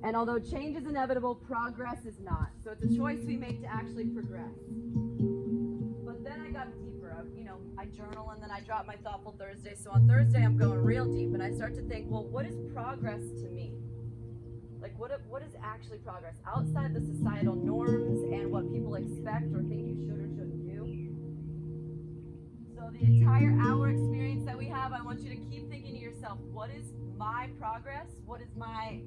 And although change is inevitable, progress is not. So it's a choice we make to actually progress. But then I got deeper. I journal and then I drop my Thoughtful Thursday. So on Thursday, I'm going real deep and I start to think, well, what is progress to me? Like, what is actually progress? Outside the societal norms and what people expect or think you should or shouldn't do. So the entire hour experience that we have, I want you to keep thinking to yourself, what is my progress? What is my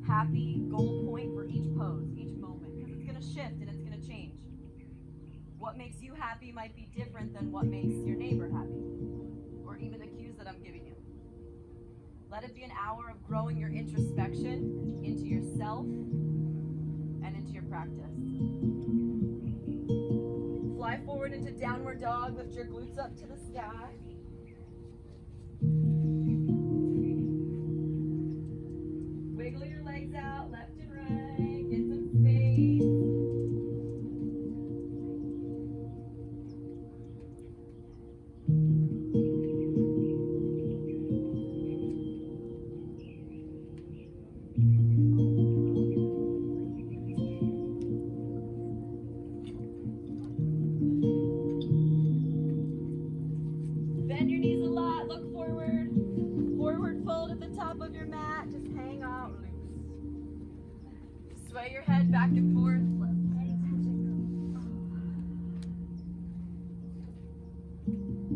happy goal point for each pose, each moment? Because it's going to shift and it's going to change. What makes you happy might be different than what makes your neighbor happy, or even the cues that I'm giving you. Let it be an hour of growing your introspection into yourself and into your practice. Fly forward into downward dog, lift your glutes up to the sky. Wiggle your legs out, left and right, get some space. Bend your knees a lot, look forward. Forward fold at the top of your mat, just hang out loose. Sway your head back and forth.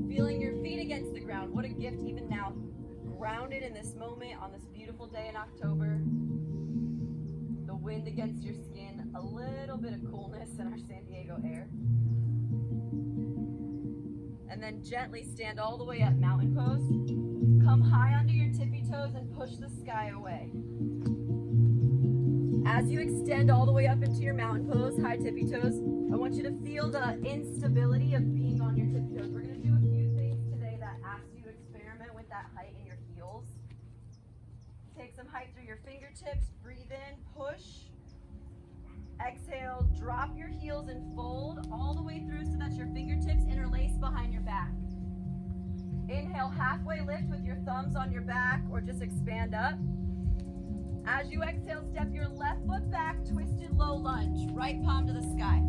Feeling your feet against the ground. What a gift even now. Grounded in this moment on this beautiful day in October. The wind against your skin, a little bit of coolness in our San Diego air. And then gently stand all the way up, mountain pose. Come high onto your tippy toes and push the sky away. As you extend all the way up into your mountain pose, high tippy toes, I want you to feel the instability of being on your tippy toes. We're going to do a few things today that ask you to experiment with that height in your heels. Take some height through your fingertips, breathe in, push. Exhale, drop your heels and fold all the way through so that your fingertips interlace behind your back. Inhale, halfway lift with your thumbs on your back or just expand up. As you exhale, step your left foot back, twisted low lunge, right palm to the sky.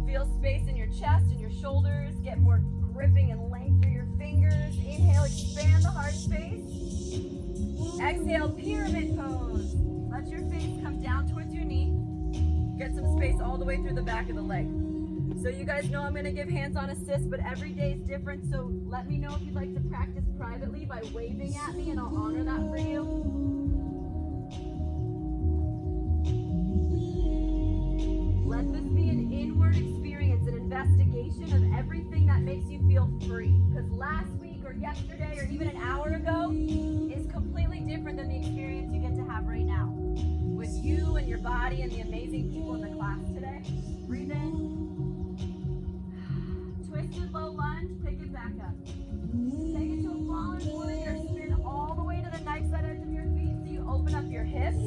Feel space in your chest and your shoulders, get more gripping and length through your fingers. Inhale, expand the heart space. Exhale, pyramid pose. Let your face come down towards your knee. Get some space all the way through the back of the leg. So you guys know I'm going to give hands-on assist, but every day is different. So let me know if you'd like to practice privately by waving at me, and I'll honor that for you. Let this be an inward experience, an investigation of everything that makes you feel free. Because last week or yesterday or even an hour ago is completely different than the experience you get to have right now. With you and your body and the amazing people in the class today. Breathe in. Twisted low lunge, pick it back up. Take it to a fallen warrior, spin all the way to the knife side edge of your feet so you open up your hips.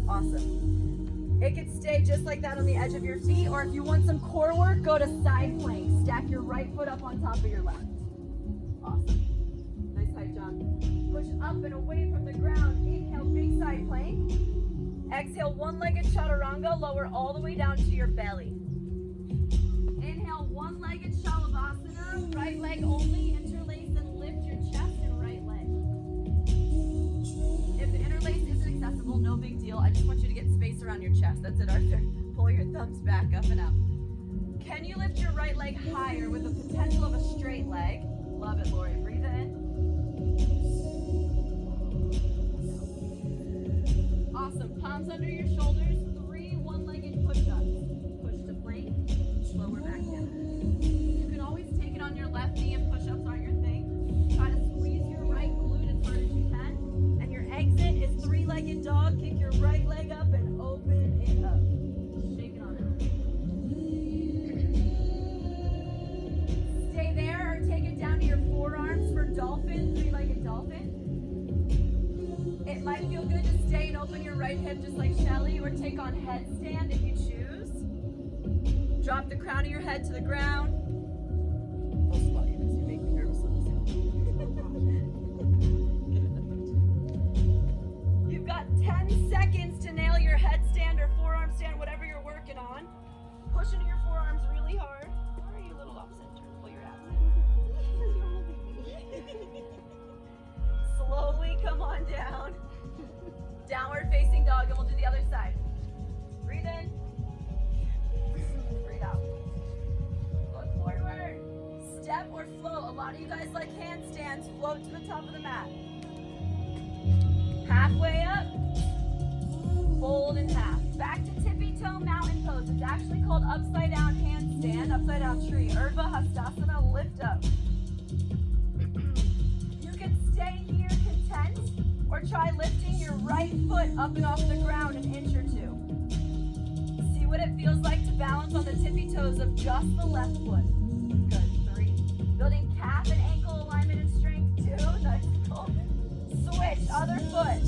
Awesome. It could stay just like that on the edge of your feet, or if you want some core work, go to side plank. Stack your right foot up on top of your left. Awesome. Nice height, John. Push up and away from the ground. Inhale, big side plank. Exhale, one-legged chaturanga, lower all the way down to your belly. Inhale, one-legged shalabhasana, right leg only, interlace and lift your chest and right leg. If the interlace isn't accessible, no big deal. I just want you to get space around your chest. That's it, Arthur. Pull your thumbs back, up and out. Can you lift your right leg higher with the potential of a straight leg? Love it, Lori. Breathe in. Awesome. Palms under your shoulders. 3 one-legged push-ups. Push to plank. Lower back down. You can always take it on your left knee if push-ups aren't your thing. Try to squeeze your right glute as hard as you can. And your exit is 3-legged dog. Kick your right leg up and open it up. Shake it on out. Stay there or take it down to your forearms for dolphin, 3-legged dolphin. It might feel good to stay and open your right hip just like Shelly, or take on headstand if you choose. Drop the crown of your head to the ground. I'll spot you because you make me nervous on this hill. You've got push into your forearms really hard. Or are you a little off center? Pull your abs in. Slowly come on down. Downward facing dog, and we'll do the other side. Breathe in. Breathe out. Look forward. Step or float. A lot of you guys like handstands. Float to the top of the mat. Halfway up. Fold in half. Back to tippy toe mountain pose. It's actually called upside down handstand, upside down tree. 𝐿𝐵𝐻astasana, lift up. You can stay here content or try lifting your right foot up and off the ground an inch or two. See what it feels like to balance on the tippy toes of just the left foot. Good, 3. Building calf and ankle alignment and strength, 2. Nice, cool. Switch, other foot.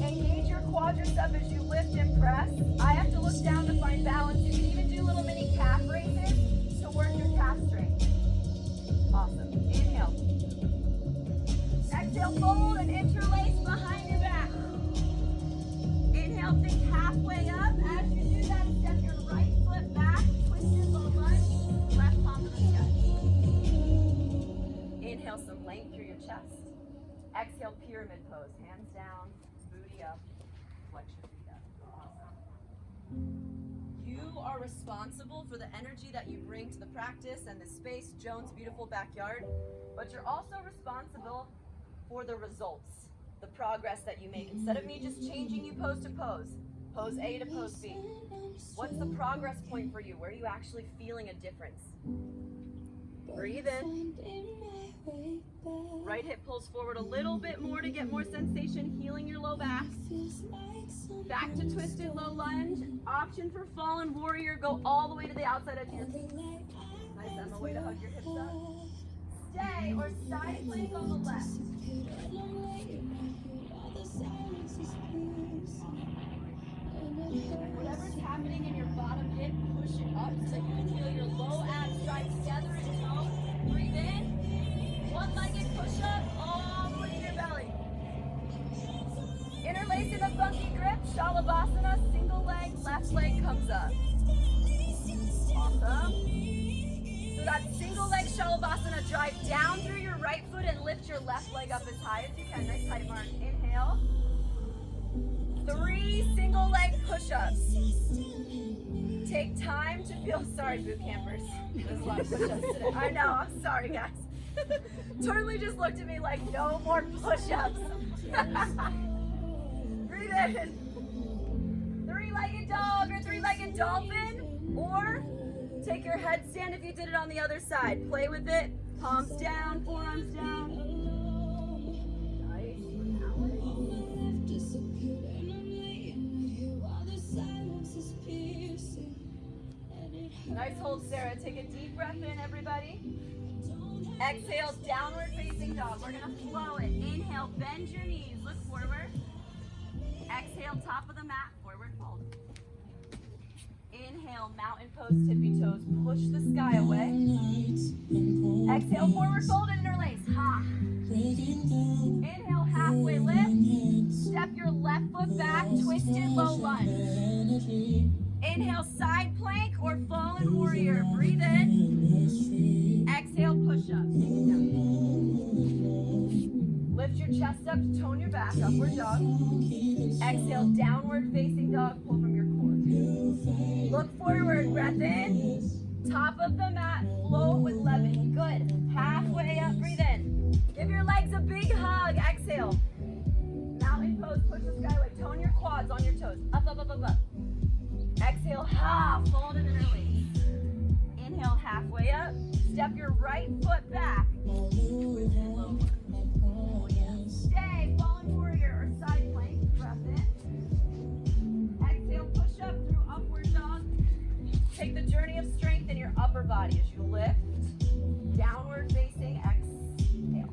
Engage your quadricep as you lift and press. I have to look down to find balance. You can even do little mini calf raises to work your calf strength. Awesome. Inhale. Exhale, fold and interlace behind your back. Inhale, think halfway up. As you do that, step your right foot back. Twist your low lunge. Left palm to the sky. Inhale, some length through your chest. Exhale, pyramid pose. Hands down. Booty up, flex your feet up. Awesome. You are responsible for the energy that you bring to the practice and the space, Joan's beautiful backyard, but you're also responsible for the results, the progress that you make. Instead of me just changing you pose to pose A to pose B, what's the progress point for you? Where are you actually feeling a difference? Breathe in. Right hip pulls forward a little bit more to get more sensation, healing your low back. Back to twisted low lunge. Option for fallen warrior. Go all the way to the outside edge of your feet. Nice, Emma, way to hug your hips up. Stay or side plank on the left. Whatever's happening in your bottom hip, push it up so that you can feel your low abs drive together and toe. Breathe in. One-legged push-up all the way to your belly. Interlace in a funky grip, Shalabhasana, single leg, left leg comes up. Awesome. So that single leg Shalabhasana, drive down through your right foot and lift your left leg up as high as you can. Nice height mark. Inhale. 3 single leg push-ups. Take time to feel, sorry boot campers. There's a lot of push-ups today. I know, I'm sorry guys. Totally just looked at me like, no more push-ups. Breathe in. 3-legged dog or 3-legged dolphin. Or take your headstand if you did it on the other side. Play with it. Palms down, forearms down. Nice. Nice hold, Sarah. Take a deep breath in, everybody. Exhale, downward facing dog. We're gonna flow it. Inhale, bend your knees, look forward. Exhale, top of the mat, forward fold. Inhale, mountain pose, tippy toes. Push the sky away. Exhale, forward fold and interlace. Ha. Inhale, halfway lift. Step your left foot back, twisted low lunge. Inhale, side plank or fallen warrior. Breathe in. Exhale, push up. Take it down. Lift your chest up to tone your back. Upward dog. Exhale, downward facing dog. Pull from your core. Look forward. Breath in. Top of the mat. Float with levity. Good. Halfway up. Breathe in. Give your legs a big hug. Exhale. Mountain pose. Push the sky away. Tone your quads on your toes. Up, up, up, up, up. Exhale, ha, fold and interlace. Inhale, halfway up. Step your right foot back. Stay, fallen warrior or side plank. Breath in. Exhale, push up through upward dog. Take the journey of strength in your upper body as you lift. Downward facing, exhale.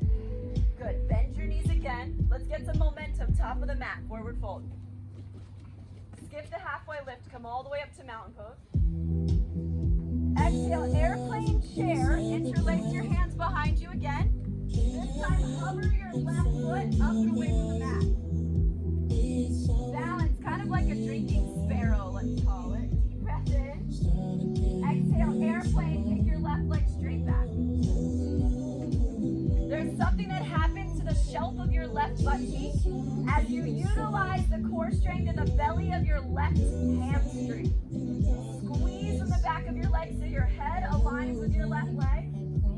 Good, bend your knees again. Let's get some momentum, top of the mat, forward fold. Skip the halfway lift, come all the way up to mountain pose. Exhale, airplane chair, interlace your hands behind you again. This time, hover your left foot up and away from the mat. Balance, kind of like a drinking sparrow, let's call it. Deep breath in. your left butt cheek as you utilize the core strength in the belly of your left hamstring. Squeeze from the back of your leg so your head aligns with your left leg.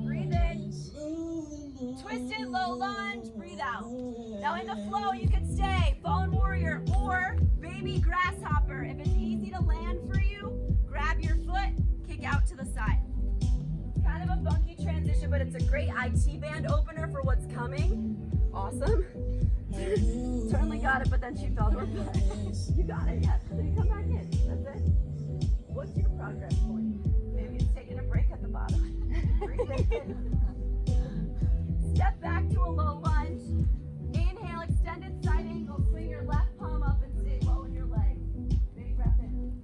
Breathe in. Twisted low lunge. Breathe out. Now in the flow, you can stay fallen warrior or baby grasshopper. If it's easy to land for you, grab your foot, kick out to the side. It's kind of a funky transition, but it's a great IT band opener for what's coming. Awesome. Certainly got it, but then she fell to her butt. You got it, yes. Then you come back in. That's it. What's your progress point? Maybe it's taking a break at the bottom. Breathe in. Step back to a low lunge. Inhale, extended side angle. Swing your left palm up and stay low in your leg. Big breath in.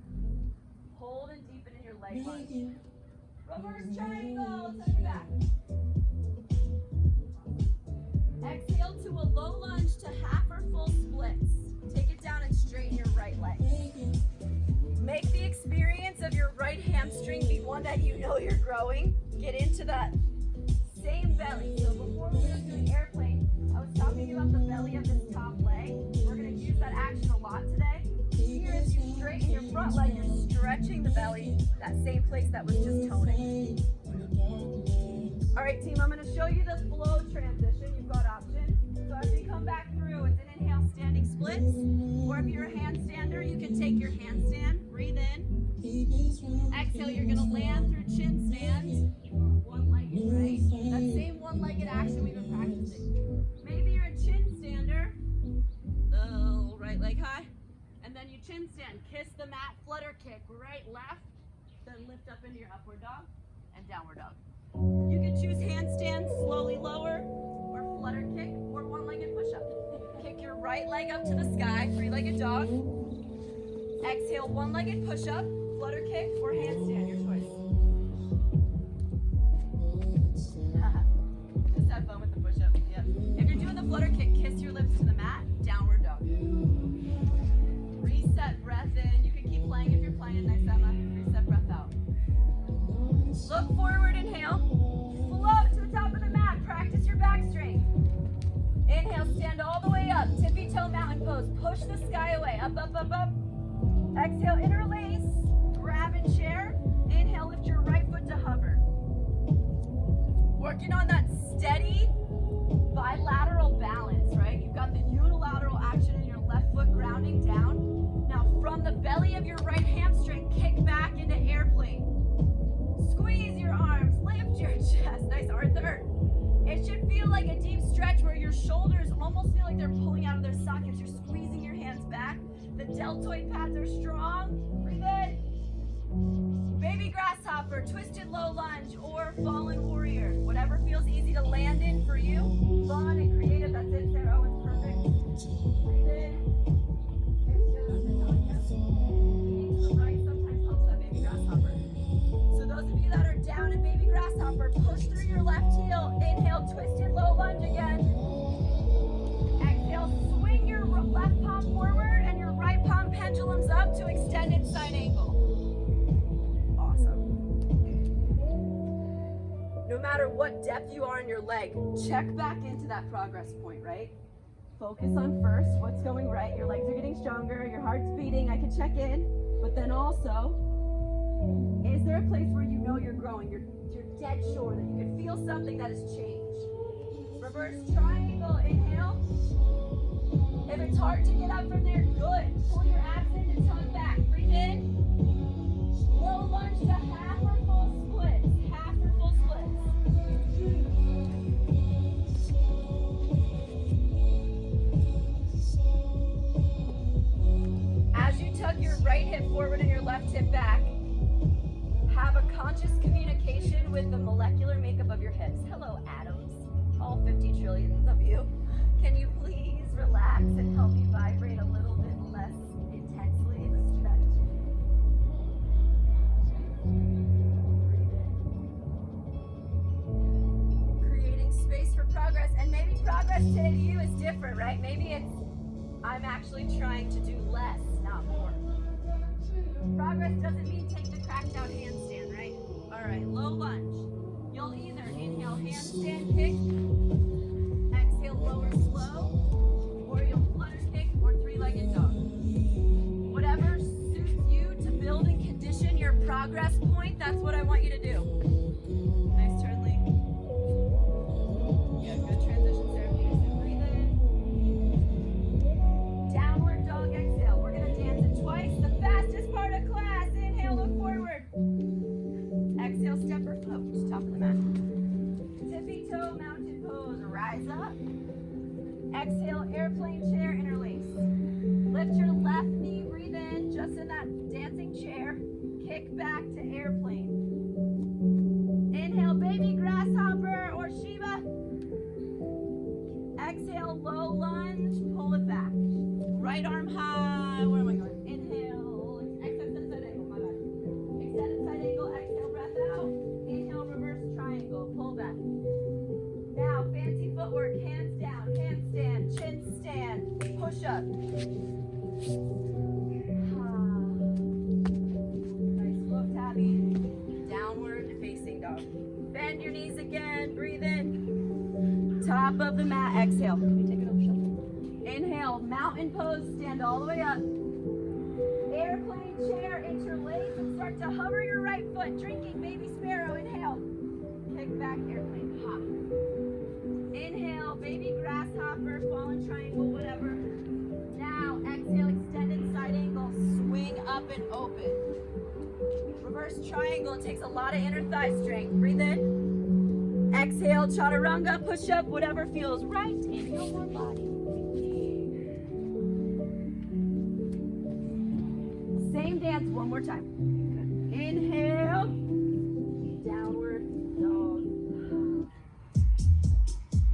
Hold and deepen in your leg lunge. Reverse triangle. Touch your back. Exhale to a low lunge to half or full splits. Take it down and straighten your right leg. Make the experience of your right hamstring be one that you know you're growing. Get into that same belly. So before we were doing airplane, I was talking about the belly of this top leg. We're going to use that action a lot today. Here, as you straighten your front leg, you're stretching the belly, that same place that was just toning. All right, team, I'm going to show you the flow transition. You've got options. So as you come back through, it's an inhale standing splits. Or if you're a handstander, you can take your handstand, breathe in. Exhale, you're going to land through chin stand. One-legged, right? That same one-legged action we've been practicing. Maybe you're a chin stander. Right leg high. And then you chin stand. Kiss the mat, flutter kick. Right, left. Then lift up into your upward dog and downward dog. You can choose handstand, slowly lower, or flutter kick, or one-legged push-up. Kick your right leg up to the sky, three-legged dog. Exhale, one-legged push-up, flutter kick, or handstand, your choice. Just have fun with the push-up. Yep. If you're doing the flutter kick, kiss your lips to the mat, downward dog. Reset, breath in. You can keep playing if you're playing. Nice, Emma. Reset, breath out. Look forward, inhale. Float to the top of the mat. Practice your back strength. Inhale, stand all the way up. Tippy toe mountain pose. Push the sky away. Up, up, up, up. Exhale, interlace. Grab and chair. Inhale, lift your right foot to hover. Working on that steady bilateral balance, right? You've got the unilateral action in your left foot grounding down. Now from the belly of your right hamstring, kick back into airplane. Squeeze your arms, lift your chest. Nice, Arthur. It should feel like a deep stretch where your shoulders almost feel like they're pulling out of their sockets. You're squeezing your hands back. The deltoid pads are strong. Breathe in. Baby grasshopper, twisted low lunge, or fallen warrior. Whatever feels easy to land in for you. Fun and creative. That's it, Sarah. It's perfect. Breathe in. To the right sometimes helps that baby grasshopper. So those of you that are down in baby grasshopper, push through your left heel. Inhale, twisted low lunge again. Exhale, swing your left palm forward and your right palm pendulums up to extended side angle. Awesome. No matter what depth you are in your leg, check back into that progress point, right? Focus on first what's going right. Your legs are getting stronger, your heart's beating, I can check in. But then also, is there a place where you know you're growing? You're dead sure that you can feel something that has changed. Reverse triangle, inhale. If it's hard to get up from there, good. Pull your abs in and tongue back. Breathe in. Low lunge to half or full splits. Half or full splits. As you tug your right hip forward and your left hip back, have a conscious communication with the molecular makeup of your hips. Hello, atoms. All 50 trillions of you. Can you please relax and help me vibrate a little bit less intensely in the stretch? Creating space for progress. And maybe progress today to you is different, right? Maybe it's, I'm actually trying to do less, not more. Progress doesn't mean take the cracked out handstand, right? All right, low lunge. You'll either inhale handstand kick, exhale lower slow, that's what I want you to do. Nice turn, Lee. Yeah, good transitions there. Peterson, breathe in. Downward dog exhale. We're going to dance it twice. The fastest part of class. Inhale, look forward. Exhale, step or float. Top of the mat. Tippy toe, mountain pose. Rise up. Exhale, airplane chair, interlace. Lift your left knee, breathe in, just in that dancing chair. Kick back to airplane. Inhale, baby grasshopper or Shiva. Exhale, low lunge, pull it back. Right arm high. Where am I going? Inhale, extended side angle, my bad. Extended side angle, exhale, breath out. Inhale, reverse triangle, pull back. Now, fancy footwork, hands down, handstand, chin stand, push up. Nice flow, Tabby. Downward facing dog. Bend your knees again, breathe in. Top of the mat, exhale. Let me take it over shoulder. Inhale, mountain pose, stand all the way up. Airplane chair, interlace, and start to hover your right foot, drinking baby sparrow, inhale. Kick back, airplane, hop. Inhale, baby grasshopper, fallen triangle, whatever. Now, exhale, extended side angle, swing up and open. Reverse triangle, it takes a lot of inner thigh strength. Breathe in. Exhale, chaturanga, push up, whatever feels right. Inhale, more body. Same dance, one more time. Inhale, downward dog.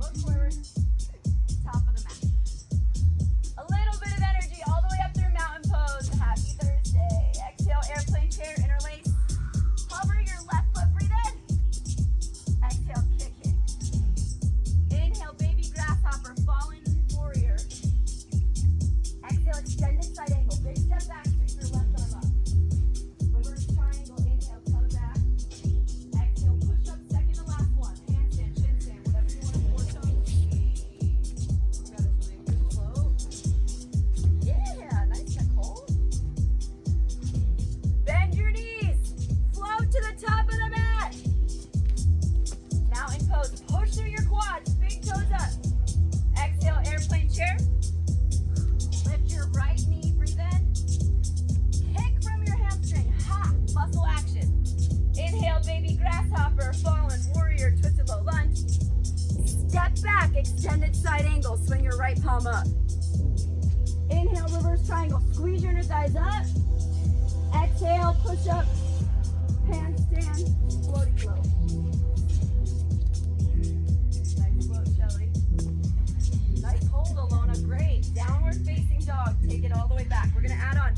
Look forward, top of the mat. A little bit of energy all the way up through mountain pose. Happy Thursday. Exhale, airplane chair, interlace. Hover your left foot, breathe in. Exhale, kick it. Inhale, baby grasshopper, fallen warrior. Exhale, extended side angle. Big step back, sweep your left arm up. Reverse triangle, inhale, toe back. Exhale, push up, second to last one. Handstand, chin stand, whatever you want to four toes. Grab it really good float. Yeah, nice, Nicole. Bend your knees. Float to the top of the mat. Mountain pose. Push through your quads. Big toes up. Exhale, airplane chair. Lift your right knee. Breathe in. Kick from your hamstring. Ha! Muscle action. Inhale, baby grasshopper. Fallen warrior. Twisted low lunge. Step back. Extended side angle. Swing your right palm up. Inhale, reverse triangle. Squeeze your inner thighs up. Exhale, push up. Handstand. Floaty float. Nice float, Shelly. Nice hold, Alona. Great. Downward facing dog. Take it all the way back. We're going to add on.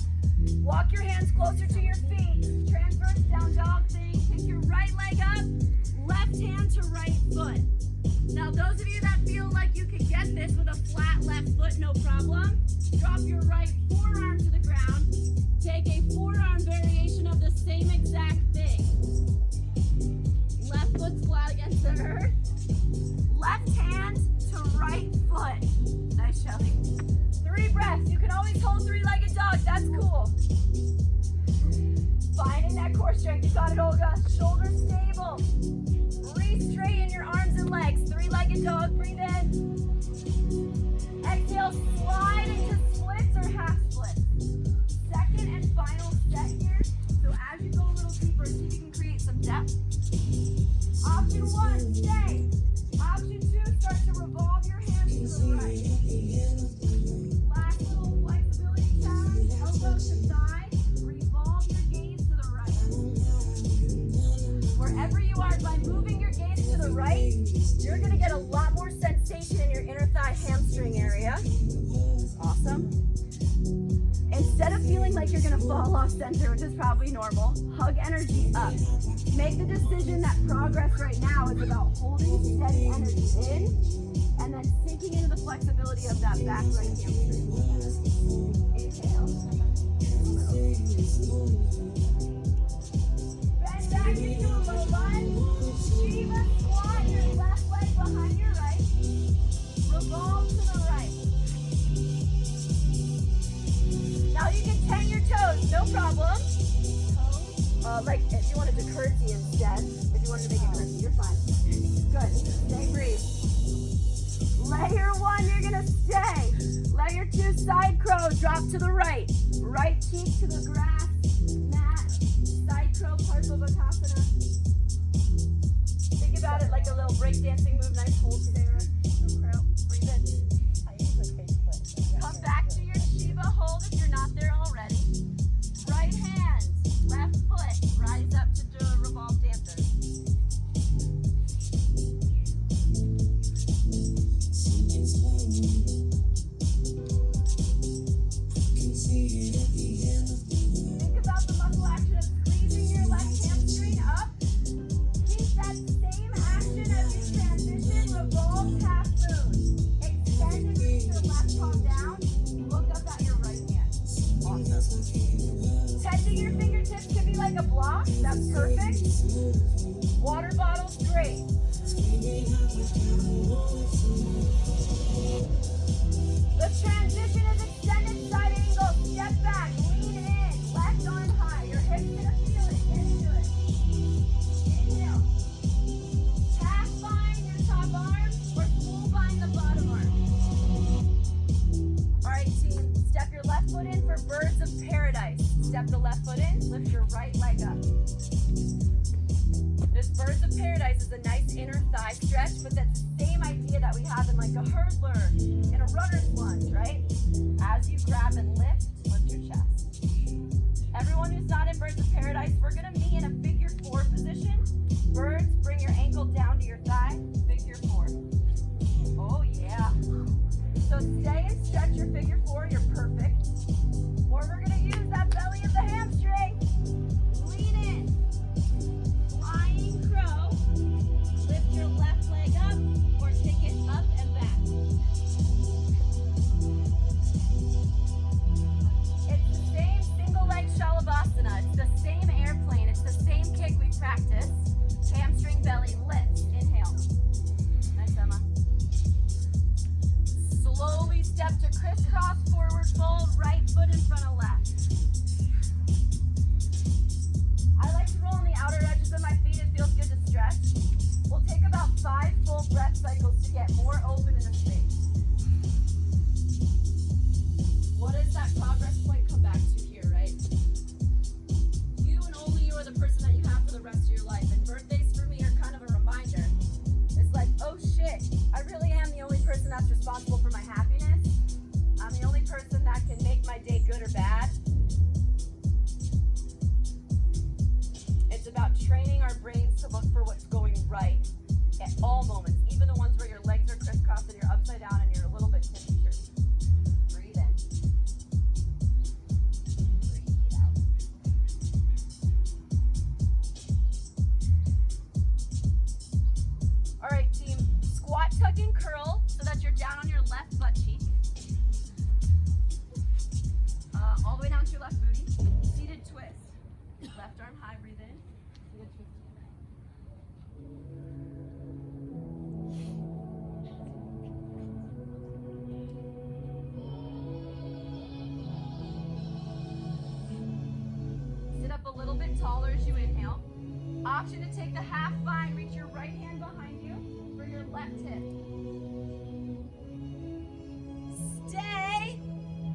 Walk your hands closer to your feet. Transverse down dog thing. Kick your right leg up. Left hand to right foot. Now, those of you that feel like you could get this with a flat left foot, no problem. Drop your right forearm to the ground. Take a forearm variation of the same exact thing. Left foot's flat against the earth. Left hand to right foot. Nice, Shelly. 3 breaths. You can always hold 3-legged dog. That's cool. Finding that core strength. You got it, Olga. Shoulders stable. Re-straighten your arms and legs. 3-legged dog. Breathe in. Exhale. Slide into splits or half splits. Second and final set here. So as you go a little deeper, see if you can create some depth. Option 1, stay. Option 2, start to revolve your hands to the right. Last little flexibility challenge. Elbow to thigh. Revolve your gaze to the right. Wherever you are, by moving your gaze to the right, you're going to get a lot more sensation in your inner thigh hamstring area. Awesome. Instead of feeling like you're going to fall off center, which is probably normal, hug energy up. Make the decision that progress right now is about holding steady energy in and then sinking into the flexibility of that back right hamstring. Inhale. Bend back into a low lunge. Shiva squat, your left leg behind your right. Revolve to the right. Now you can 10 your toes, no problem. like if you wanted to curtsy instead, if you wanted to make it curtsy, you're fine. Good. Stay breathe. Layer 1, you're gonna stay. Layer 2, side crow, drop to the right. Right cheek to the grass mat. Side crow, Parsvottanasana. Think about it like a little breakdancing move. Nice hold, Sarah. Breathe in. Come back to your Shiva hold if you're not there already. Right hand, left foot, rise up to do a revolve dancer. Think about the muscle action of squeezing your left hamstring up. Keep that same action as you transition, revolve half moon. Extend and reach your left palm down. Look up at your right hand. Awesome. Tending your fingertips can be like a block. That's perfect. Water bottle's great. The transition is extended side angle. Step back, lean in, left arm high. Your hips gonna feel it. Get into it. Inhale. Half bind your top arm or full bind the bottom arm. All right, team. Step your left foot in for birds of paradise. Step the left foot in. Lift your right leg up. This birds of paradise is a nice inner thigh stretch, but that's the same idea that we have in like a hurdler, in a runner's lunge, right? As you grab and lift your chest. Everyone who's not in birds of paradise, we're gonna be in a figure 4 position. Birds, bring your ankle down to your thigh, figure 4. Oh yeah. So stay and stretch your figure 4, you're perfect. Or we're gonna use that belly of the hamstring. Lean in. Flying crow. Lift your left leg up or take it up and back. It's the same single leg shalabhasana. It's the same airplane. It's the same kick we practice. Hamstring belly lift. Inhale. Nice, Emma. Slowly step to crisscross forward fold. Right foot in front of left. I like to roll on the outer edges of my feet. It feels good to stretch. We'll take about 5 full breath cycles to get more open in the space. What does that progress point come back to here, right? You and only you are the person that you have for the rest of your life. And birthdays for me are kind of a reminder. It's like, oh shit, I really am the only person that's responsible for my happiness. I'm the only person that can make my day good or bad. It's about training our brains to look for what's going right at all moments, even the ones where your legs are crisscrossed and you're upside down and you're a little bit tipsy. Breathe in. Breathe out. All right, team. Squat, tuck, and curl so that you're down on your left butt cheek. All the way down to your left booty. Seated twist. Left arm high, breathe in. Seated twist. Sit up a little bit taller as you inhale. Option to take the half bind, reach your right hand behind you for your left hip. Stay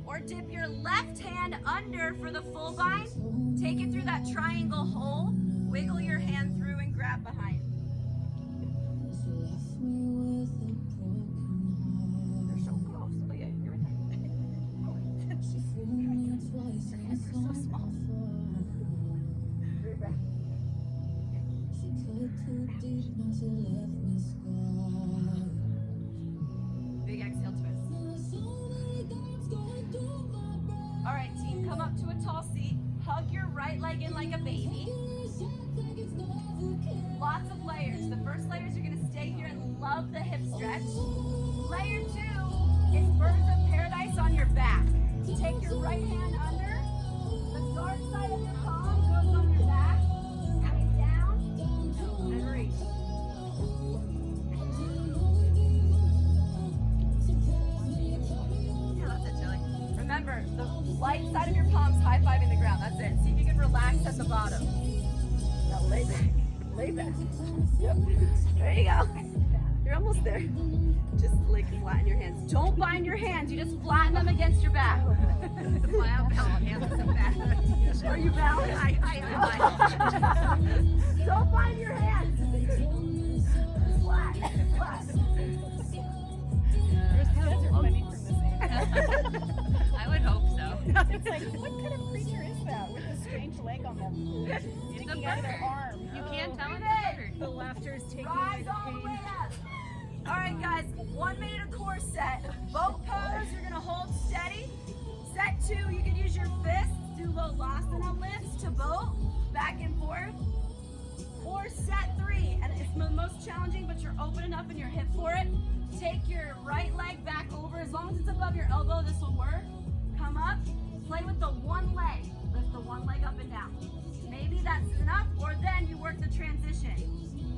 or dip your left hand under for the full bind. Take it through that triangle hole. Wiggle your hand through and grab behind. You're so close. Oh yeah, you're right there. Your hands are so small. Right back. Big exhale twist. All right, team, come up to a tall seat. Hug your right leg in like a baby. Lots of layers. The first layer is you're going to stay here and love the hip stretch. Layer 2 is birds of paradise on your back. Take your right hand under. The dark side of your palm goes on your back. Coming down and reach. Yeah, that's it, Chili. Remember, the light side of your palms high-fiving the ground. That's it. See if you can relax at the bottom. Lay back. Lay back. Yep. There you go. You're almost there. Just like flatten your hands. Don't bind your hands. You just flatten them against your back. Are you bound? Don't bind your hands. Flat. Flat. There's kids are funny from this age. I would hope so. It's like, what kind of creature is that with a strange leg on them? Sticking out of their arm. You can't tell it's Breathe a bird. The laughter is taking Rise away all the the way pain. up. All right, guys. 1 minute of core set. Boat pose. You're gonna hold steady. Set 2. You can use your fists. Do Lolasana lifts to boat, back and forth. Or set 3, and it's the most challenging, but you're open enough in your hip for it. Take your right leg back over. As long as it's above your elbow, this will work. Come up. Play with the one leg. Lift the one leg up and down. Maybe that's enough, or then you work the transition.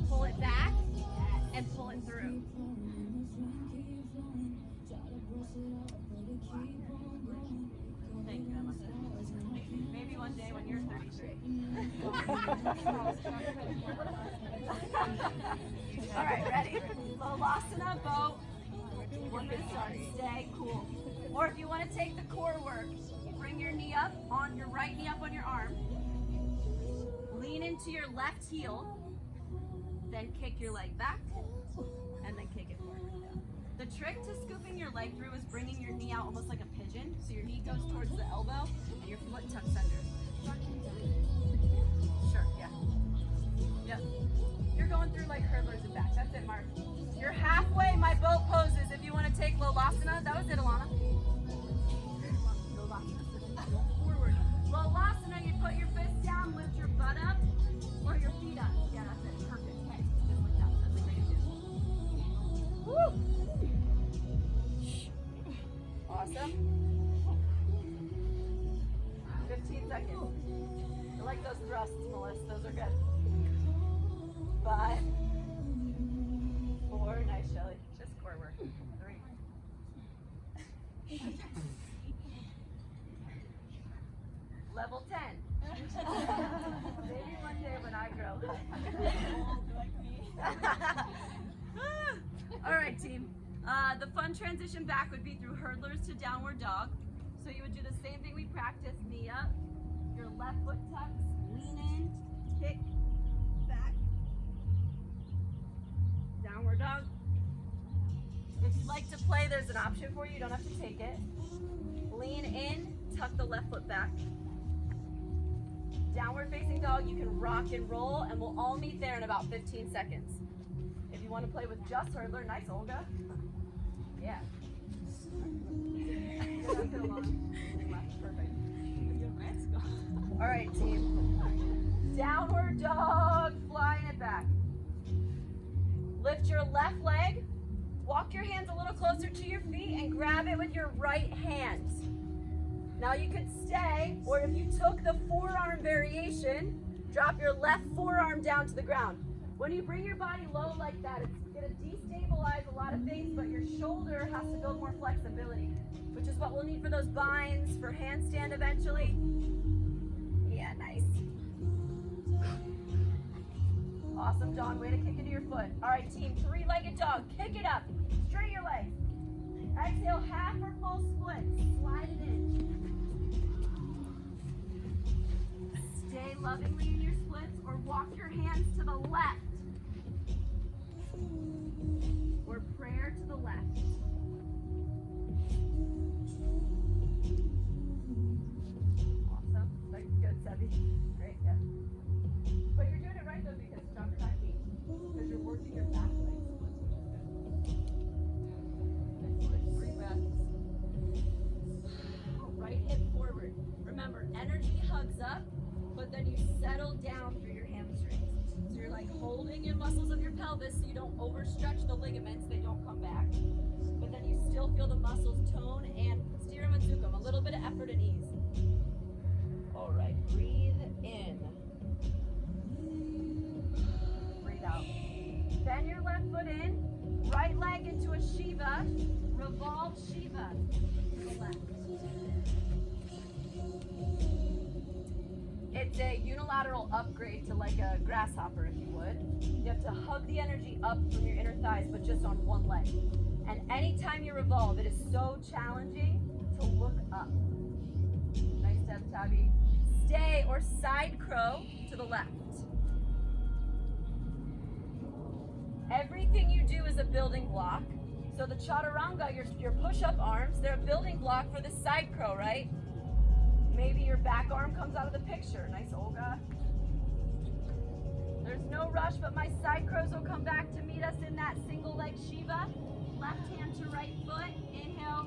Pull it back and pull it through. Thank you, Emma. Maybe one day when you're 33. All right, ready? Lolasana, boat. We're gonna start. Stay cool. Or if you want to take the core work, bring your knee up on your right knee up on your arm. Lean into your left heel. Then kick your leg back, and then kick it forward. The trick to scooping your leg through is bringing your knee out almost like a pigeon. So your knee goes towards the elbow, and your foot tucks under. Sure, yeah. Yep. You're going through like hurdlers and back. That's it, Mark. You're halfway my boat poses. If you want to take Lolasana, that was it, Alana. Forward. Lolasana, you put your fist down, lift your butt up, or your feet up. Yeah, that's it. Perfect. Okay, just like that. That's a great idea. Woo! Awesome. 15 seconds. I like those thrusts, Melissa. Those are good. 5, 4, nice, Shelly. Just core work. 3. Level 10. Maybe one day when I grow up. All right, team. The fun transition back would be through hurdlers to downward dog. So you would do the same thing we practiced. Knee up, your left foot tucks, lean in, kick, back, downward dog. If you'd like to play, there's an option for you. You don't have to take it. Lean in, tuck the left foot back. Downward facing dog, you can rock and roll, and we'll all meet there in about 15 seconds. If you want to play with just hurdler, nice, Olga. Yeah. Perfect. All right, team. Downward dog, flying it back. Lift your left leg. Walk your hands a little closer to your feet and grab it with your right hand. Now you could stay, or if you took the forearm variation, drop your left forearm down to the ground. When you bring your body low like that, it's going to destabilize a lot of things, but your shoulder has to build more flexibility, which is what we'll need for those binds, for handstand eventually. Yeah, nice. Awesome, John. Way to kick into your foot. All right, team. 3-legged dog. Kick it up. Straighten your legs. Exhale, half or full split. Slide it in. Stay lovingly in your splits, or walk your hands to the left. Or prayer to the left. Awesome. That's good, Sebby. Great, yeah. But you're doing it right though, because stronger back knee. Because you're working your back legs. Excellent. 3 breaths. Right hip forward. Remember, energy hugs up, but then you settle down through your hamstrings. So you're like holding your muscles of your pelvis so you don't overstretch the ligaments, they don't come back. But then you still feel the muscles tone and 𝐿𝐴𝐵𝐷𝐼𝐻 and 𝐿𝐴𝐵𝐷𝐼𝐻. A little bit of effort and ease. All right, breathe in. Breathe out. Bend your left foot in, right leg into a Shiva, revolve Shiva to the left. It's a unilateral unilateral upgrade to like a grasshopper, if you would. You have to hug the energy up from your inner thighs, but just on one leg. And anytime you revolve, it is so challenging to look up. Nice step, Tabby. Stay or side crow to the left. Everything you do is a building block. So the chaturanga, your push-up arms, they're a building block for the side crow, right? Maybe your back arm comes out of the picture. Nice, Olga. There's no rush, but my side crows will come back to meet us in that single leg Shiva. Left hand to right foot. Inhale.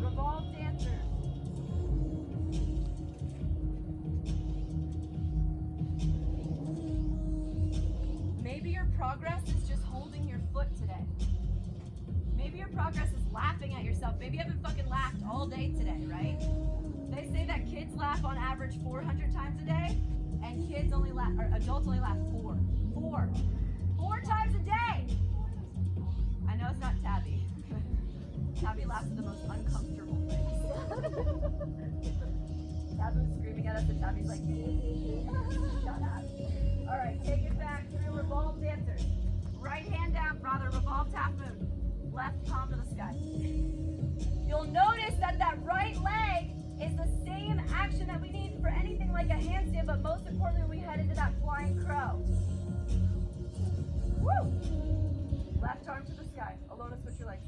Revolve dancer. Maybe your progress is just holding your foot today. Maybe your progress is laughing at yourself. Maybe you haven't fucking laughed all day today, right? They say that kids laugh on average 400 times a day, and kids only laugh, or adults only laugh four. Four times a day. I know it's not Tabby. Tabby laughs at the most uncomfortable things. Tabby's screaming at us, and Tabby's like, shut up. All right, take it back through revolve dancer. Right hand down, brother, revolve half moon. Left palm to the sky. You'll notice that that right leg is the same action that we need for anything like a handstand, but most importantly, we head into that flying crow. Woo! Left arm to the sky. Alona, switch your legs.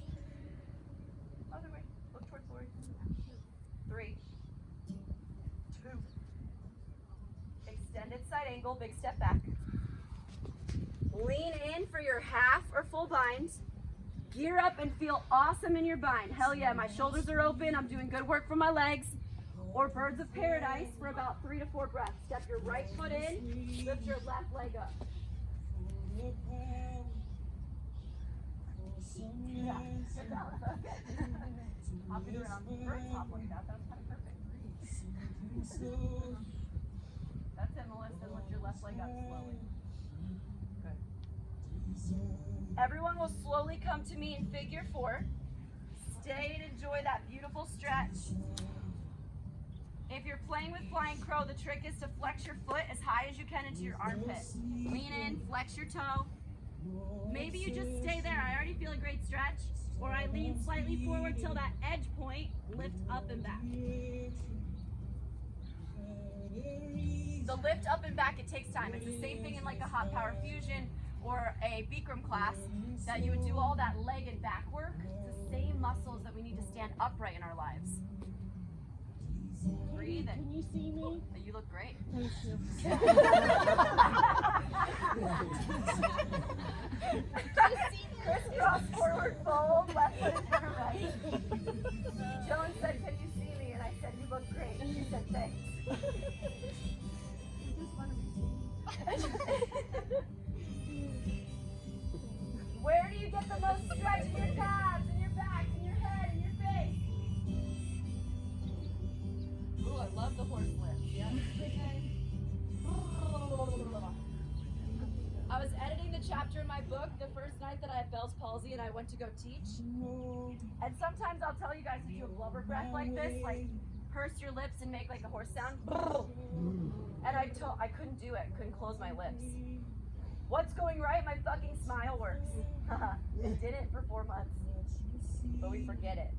Other way. Look towards Lori. 3, 2. Extended side angle, big step back. Lean in for your half or full bind. Gear up and feel awesome in your bind. Hell yeah, my shoulders are open. I'm doing good work for my legs. Or birds of paradise for about 3 to 4 breaths. Step your right foot in, lift your left leg up. Yeah, good balance. Okay. Hop it around. Birds hop like that. That was kind of perfect. That's it, Melissa. Lift your left leg up slowly. Good. Everyone will slowly come to me in figure 4. Stay and enjoy that beautiful stretch. If you're playing with flying crow, the trick is to flex your foot as high as you can into your armpit. Lean in, flex your toe. Maybe you just stay there. I already feel a great stretch. Or I lean slightly forward till that edge point, lift up and back. The lift up and back, it takes time. It's the same thing in like a hot power fusion or a Bikram class, that you would do all that leg and back work. It's the same muscles that we need to stand upright in our lives. Breathe in. Can you see me? You look great. Thank you. Crisscross forward fold, left foot in front of right. Joan said, "Can you see me?" And I said, "You look great." And she said, "Thanks." You just want to be seen. Where do you get the most stretch in your calves, in your back, in your head, in your face? Ooh, I love the horse lift. Yeah. I was editing the chapter in my book the first night that I had Bell's palsy and I went to go teach. And sometimes I'll tell you guys to do a blubber breath like this, like purse your lips and make like a horse sound. And I couldn't do it, couldn't close my lips. What's going right? My fucking smile works. It didn't for 4 months, but we forget it.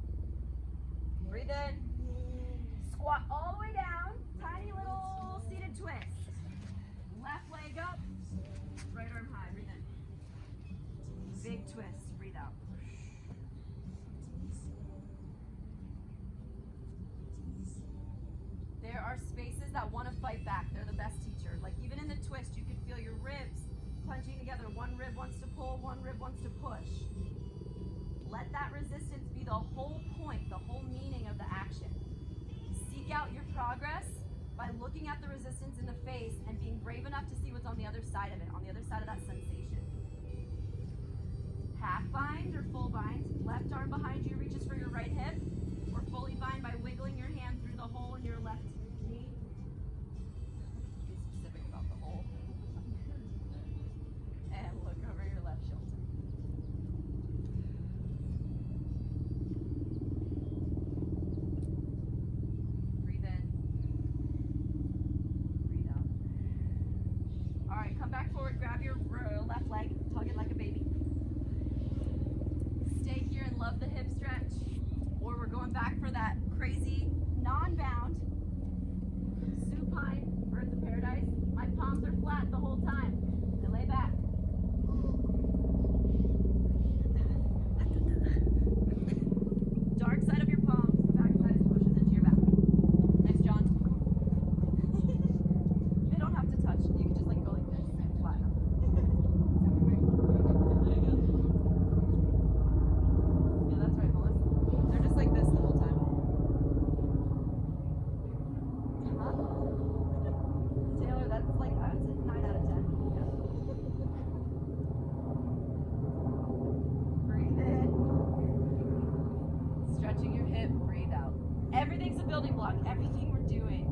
Breathe in. Squat all the way down. Tiny little seated twist. Left leg up. Right arm high. Breathe in. Big twist. Breathe out. There are spaces that want to fight back. They're the best teacher. Like even in the twist, you can feel your ribs punching together. One rib wants to pull, one rib wants to push. Let that resistance be the whole point, the whole meaning of the action. Seek out your progress by looking at the resistance in the face and being brave enough to see what's on the other side of it, on the other side of that sensation. Half bind or full bind. Left arm behind you reaches for your right hip, or fully bind by wiggling your hand through the hole in your left knee. Be specific about the hole. And look over your left shoulder. Breathe in. stretching your hip, breathe out. Everything's a building block, everything we're doing.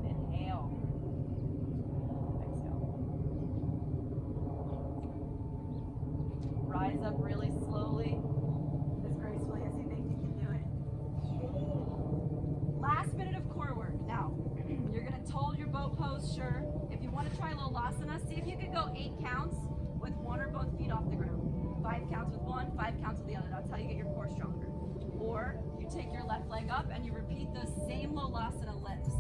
Inhale. Exhale. Rise up really slowly, as gracefully as you think you can do it. Last minute of core work. Now, you're gonna hold your boat pose, sure. If you want to try Lolasana, see if you can go 8 counts with one or both feet off the ground. 5 counts with one, 5 counts with the other. That's how you get your core stronger. Or you take your left leg up and you repeat those same Lolasana lifts.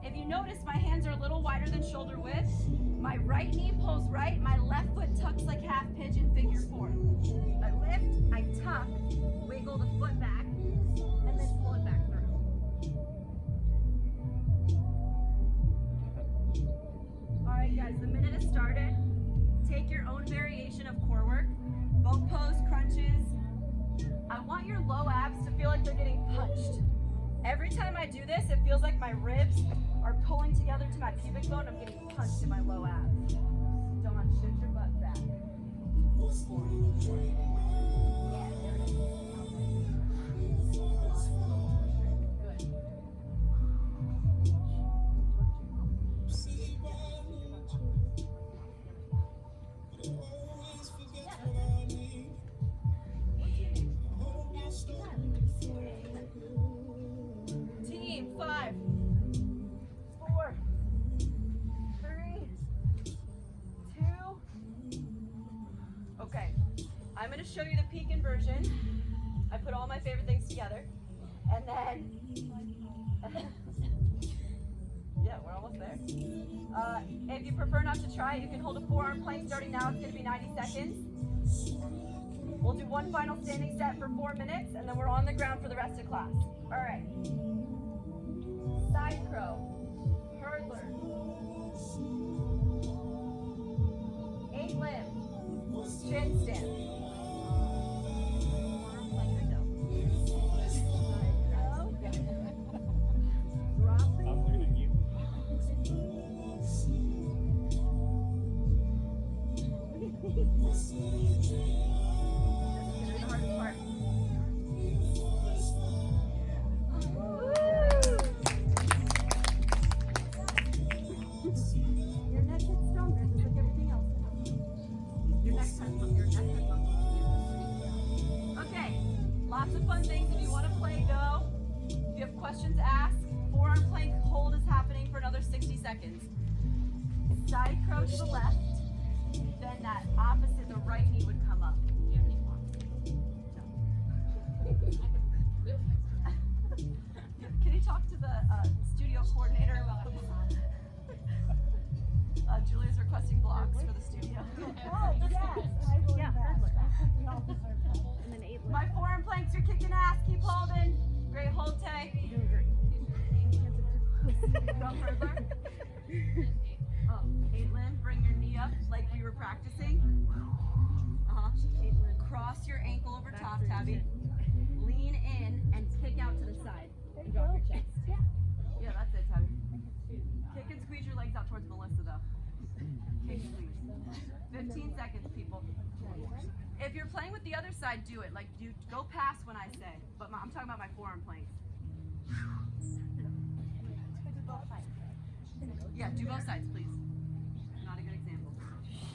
If you notice, my hands are a little wider than shoulder width. My right knee pulls right, my left foot tucks like half pigeon, figure 4. I lift, I tuck, wiggle the foot back, and then pull it back through. All right, guys, the minute has started. Take your own variation of core work. Boat pose, crunches. I want your low abs to feel like they're getting punched. Every time I do this, it feels like my ribs are pulling together to my pubic bone. I'm getting punched in my low abs. Don't shift your butt back. Yeah, there it is. Good. Team, 5, 4, 3, 2. Okay, I'm going to show you the peak inversion. I put all my favorite things together. And then, yeah, we're almost there. If you prefer not to try it, you can hold a forearm plank starting now. It's going to be 90 seconds. We'll do one final standing set for 4 minutes, and then we're on the ground for the rest of class. All right. Side crow, hurdler, 8 limb, chin stand. Lots of fun things. If you want to play, go. If you have questions, ask. Forearm plank hold is happening for another 60 seconds. Side crow to the left. Then that opposite, the right knee would come up. Do you have any Can you talk to the studio coordinator about Julia's requesting blocks for the studio. Oh, yes. I will invest. We all deserve that. And then 8 My forearm planks are kicking ass. Keep holding. Great hold, Tay. Doing great. Go further. 8 limb. Bring your knee up like we were practicing. Cross your ankle over top, Tabby. Lean in and kick out to the side. And drop your chest. Yeah, that's it, Tabby. Kick and squeeze your legs out towards Melissa, though. Kick, squeeze. 15 seconds, people. If you're playing with the other side, do it. Like, you go past when I say. But I'm talking about my forearm planks. Yeah, do both sides, please. Not a good example.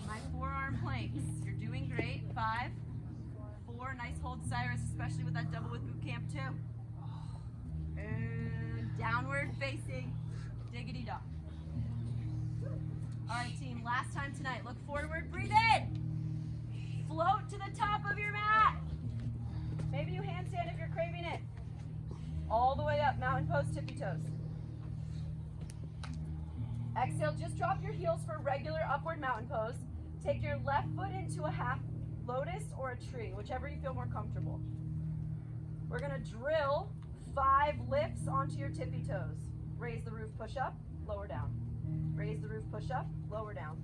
My forearm planks. You're doing great. 5, 4. Nice hold, Cyrus, especially with that double with boot camp too. And downward facing diggity dog. All right, team. Last time tonight. Look forward. Breathe in. Float to the top of your mat. Maybe you handstand if you're craving it. All the way up. Mountain pose, tippy toes. Exhale, just drop your heels for regular upward mountain pose. Take your left foot into a half lotus or a tree, whichever you feel more comfortable. We're gonna drill 5 lifts onto your tippy toes. Raise the roof, push up, lower down. Raise the roof, push up, lower down.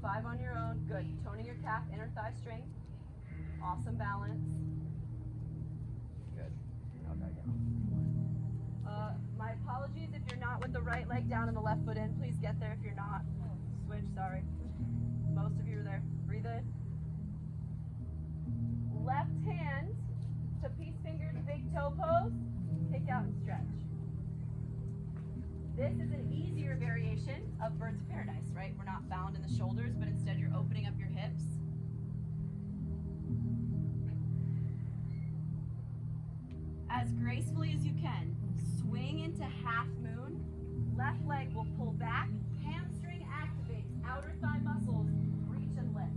5 on your own, good. Toning your calf, inner thigh strength. Awesome balance. Good. Okay, my apologies if you're not with the right leg down and the left foot in. Please get there if you're not. Switch, sorry. Most of you are there. Breathe in. Left hand to peace fingers, big toe pose, kick out and stretch. This is an easier variation of birds of paradise, right? We're not bound in the shoulders, but instead you're opening up your hips. As gracefully as you can, swing into half moon. Left leg will pull back, hamstring activates, outer thigh muscles, reach and lift.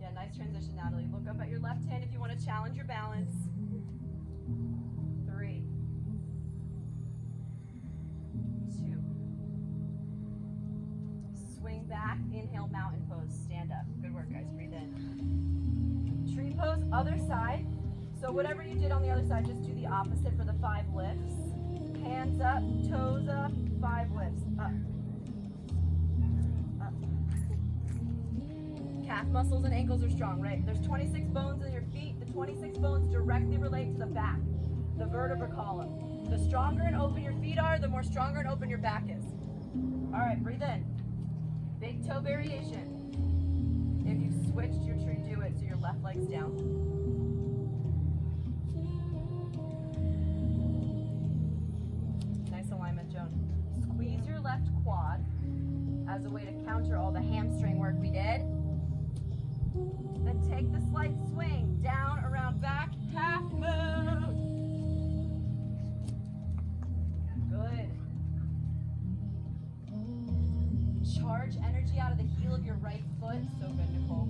Yeah, nice transition, Natalie. Look up at your left hand if you want to challenge your balance. 3, 2. Swing back, inhale, mountain pose, stand up. Good work, guys, breathe in. Tree pose, other side. So whatever you did on the other side, just do the opposite for the 5 lifts. Hands up, toes up, 5 lifts. Up. Up. Calf muscles and ankles are strong, right? There's 26 bones in your feet. The 26 bones directly relate to the back, the vertebral column. The stronger and open your feet are, the more stronger and open your back is. All right, breathe in. Big toe variation. If you switched your tree, do it so your left leg's down. Squeeze your left quad as a way to counter all the hamstring work we did. Then take the slight swing down, around, back, half moon. Good. Charge energy out of the heel of your right foot. So good, Nicole.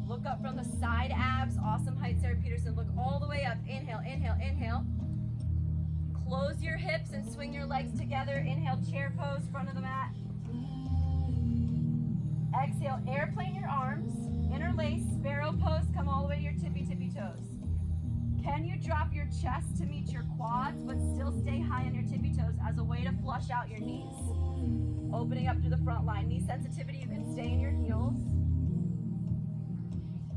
Look up from the side abs. Awesome height, Sarah Peterson. Look all the way up. Inhale, inhale, inhale. Close your hips and swing your legs together. Inhale, chair pose, front of the mat. Exhale, airplane your arms. Interlace, sparrow pose, come all the way to your tippy toes. Can you drop your chest to meet your quads, but still stay high on your tippy toes as a way to flush out your knees? Opening up through the front line. Knee sensitivity, you can stay in your heels.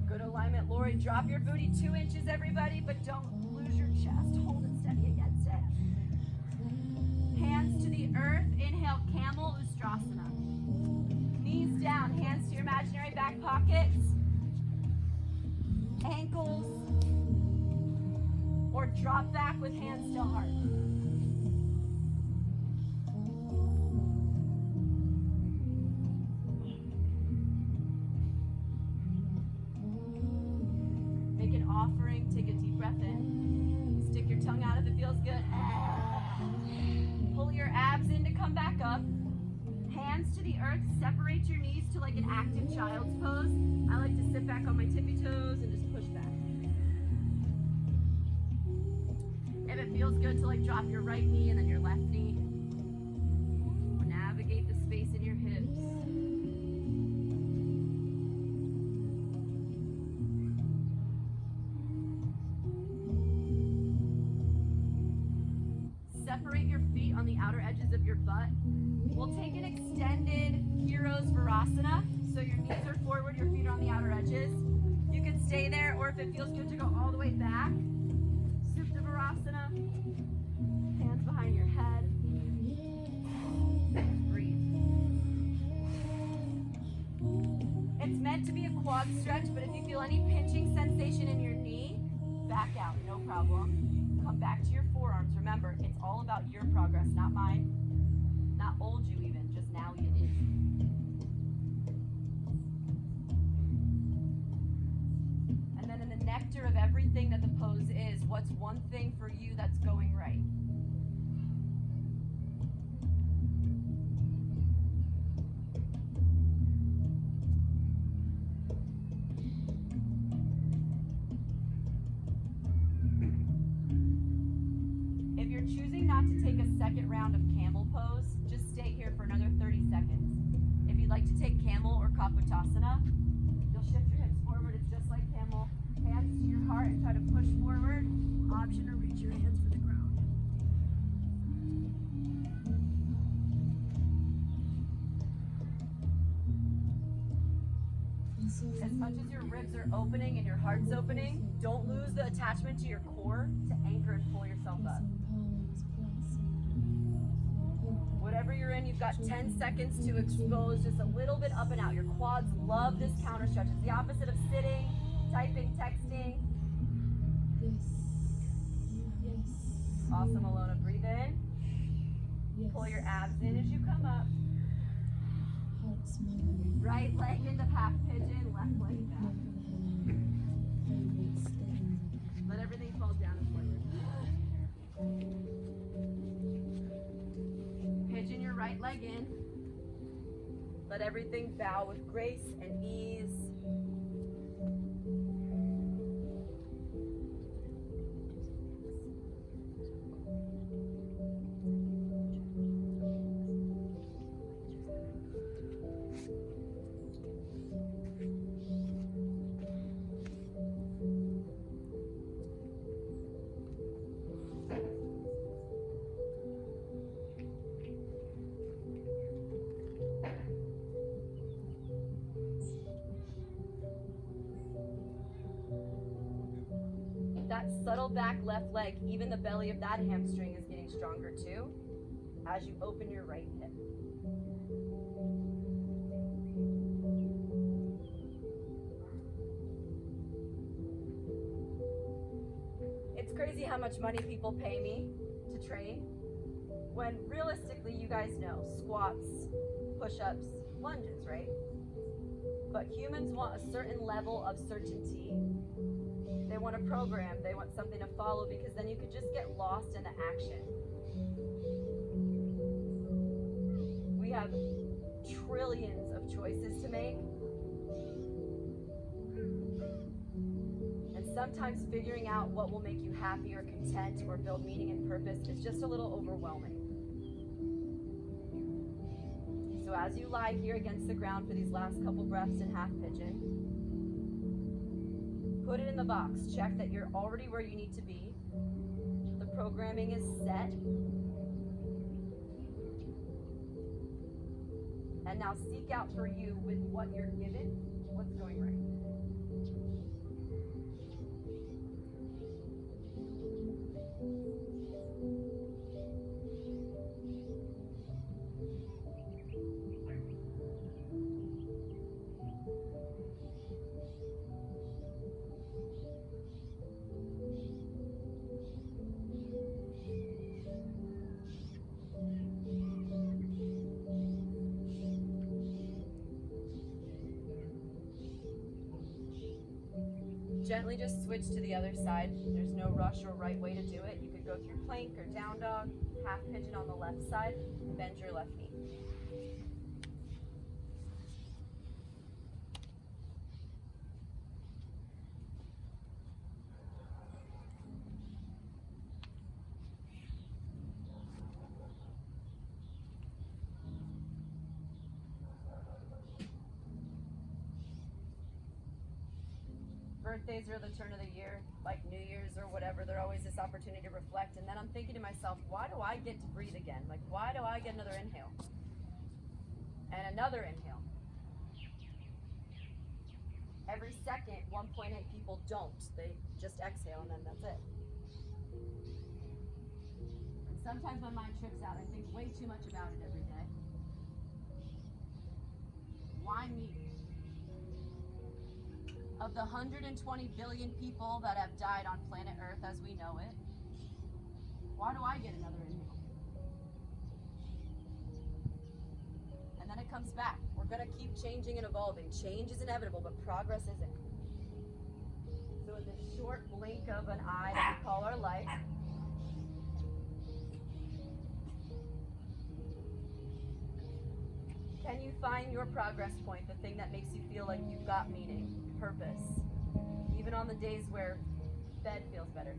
Good alignment, Lori. Drop your booty 2 inches, everybody, but don't lose your chest. Hold it steady against it. Hands to the earth. Inhale, camel ustrasana. Knees down, hands to your imaginary back pockets. Ankles. Or drop back with hands still hard. Make an offering, take a deep breath in. Stick your tongue out if it feels good. Pull your abs in to come back up. Hands to the earth, separate your knees to like an active child's pose. I like to sit back on my tippy toes and just push back. If it feels good to like drop your right knee and then your left knee. Navigate the space in your hips. Separate your feet on the outer edges of your butt. We'll take an extended 𝐿𝐴𝐼𝑠𝐵𝐼𝑟𝑎𝑠ana. So your knees are forward, your feet are on the outer edges. You can stay there, or if it feels good to go all the way back. Suptavirasana. Hands behind your head. Breathe. It's meant to be a quad stretch, but if you feel any pinching sensation in your knee, back out, no problem. Come back to your forearms. Remember, it's all about your progress, not mine. Not old you even, just now you is. And then in the nectar of everything that the pose is, what's one thing for you that's going right? If you're choosing not to take a second round of camel pose, just stay here for another 30 seconds. If you'd like to take camel or kapotasana, you'll shift your hips forward. It's just like camel. Hands to your heart and try to push forward. Option to reach your hands for the ground. As much as your ribs are opening and your heart's opening, don't lose the attachment to your core to anchor and pull yourself up. Whatever you're in, you've got 10 seconds to expose just a little bit up and out. Your quads love this counter stretch. It's the opposite of sitting, typing, texting. Awesome, Alona. Breathe in. Pull your abs in as you come up. Right leg into half pigeon, left leg back. Let everything fall down and forward. Pigeon your right leg in. Let everything bow with grace and ease. That subtle back left leg, even the belly of that hamstring is getting stronger too as you open your right hip. It's crazy how much money people pay me to train when realistically you guys know squats, push-ups, lunges, right? But humans want a certain level of certainty. They want a program, they want something to follow, because then you can just get lost in the action. We have trillions of choices to make. And sometimes figuring out what will make you happy or content or build meaning and purpose is just a little overwhelming. So as you lie here against the ground for these last couple breaths in half pigeon, put it in the box. Check that you're already where you need to be. The programming is set. And now seek out for you with what you're given, what's going right. Gently just switch to the other side. There's no rush or right way to do it. You could go through plank or down dog, half pigeon on the left side, bend your left knee. Birthdays are the turn of the year, like New Year's or whatever. They're always this opportunity to reflect. And then I'm thinking to myself, why do I get to breathe again? Like, why do I get another inhale? And another inhale. Every second, 1.8 people don't. They just exhale and then that's it. And sometimes my mind trips out. I think way too much about it every day. Why me? Of the 120 billion people that have died on planet Earth as we know it, why do I get another inhale? And then it comes back. We're going to keep changing and evolving. Change is inevitable, but progress isn't. So in this short blink of an eye that we call our life, can you find your progress point, the thing that makes you feel like you've got meaning, purpose, even on the days where bed feels better?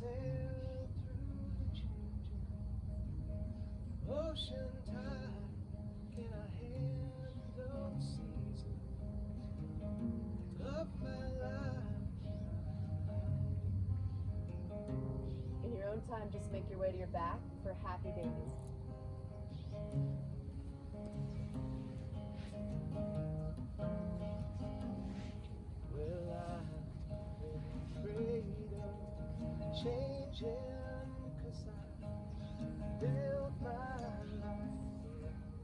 sail through the changing ocean tide. Can I handle seasons of my life? In your own time, just make your way to your back for happy baby. Well, I'm afraid of changing, 'cause I built my life around.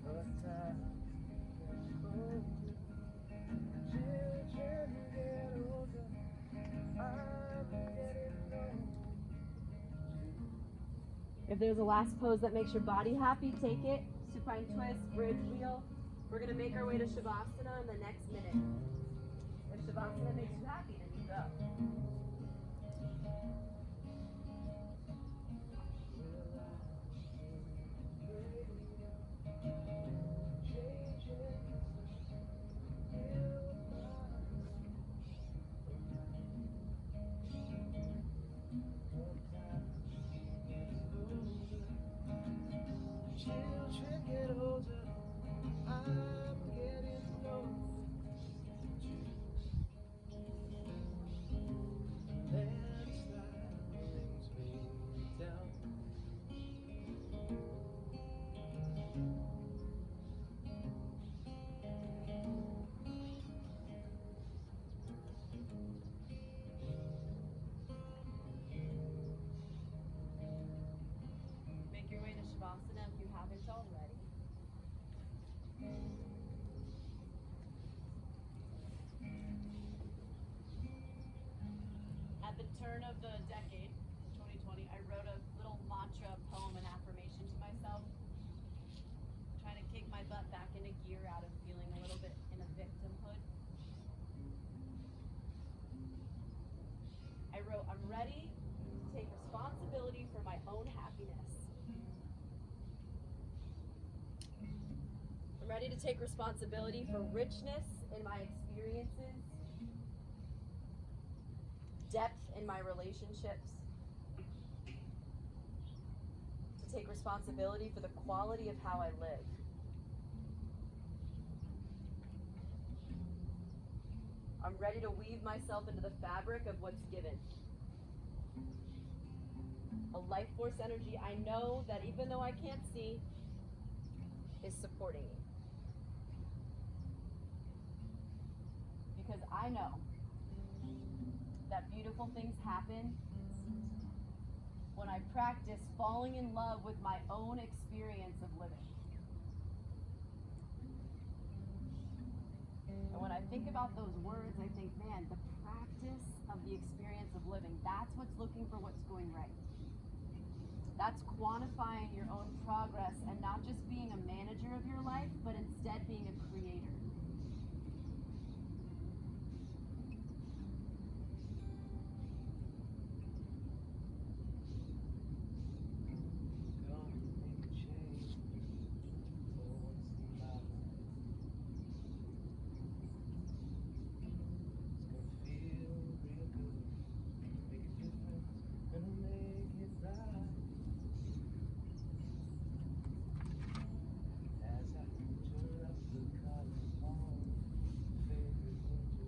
But time gets colder, children get older, I'm getting old. If there's a last pose that makes your body happy, take it. Supine twist, bridge wheel. We're gonna make our way to Shavasana in the next minute. If Shavasana makes you happy, then you go. Children get older, I'm getting old. Landslide brings me down. Make your way to Shavasana if you haven't already. At the turn of the decade, 2020, I wrote a little mantra poem and affirmation to myself, trying to kick my butt back into gear out of feeling a little bit in a victimhood. I wrote, I'm ready to take responsibility for my own happiness. I'm ready to take responsibility for richness in my experiences, depth in my relationships, to take responsibility for the quality of how I live. I'm ready to weave myself into the fabric of what's given. A life force energy I know that even though I can't see, is supporting me. Because I know that beautiful things happen when I practice falling in love with my own experience of living. And when I think about those words, I think, man, the practice of the experience of living, that's what's looking for what's going right. That's quantifying your own progress and not just being a manager of your life, but instead being a creator.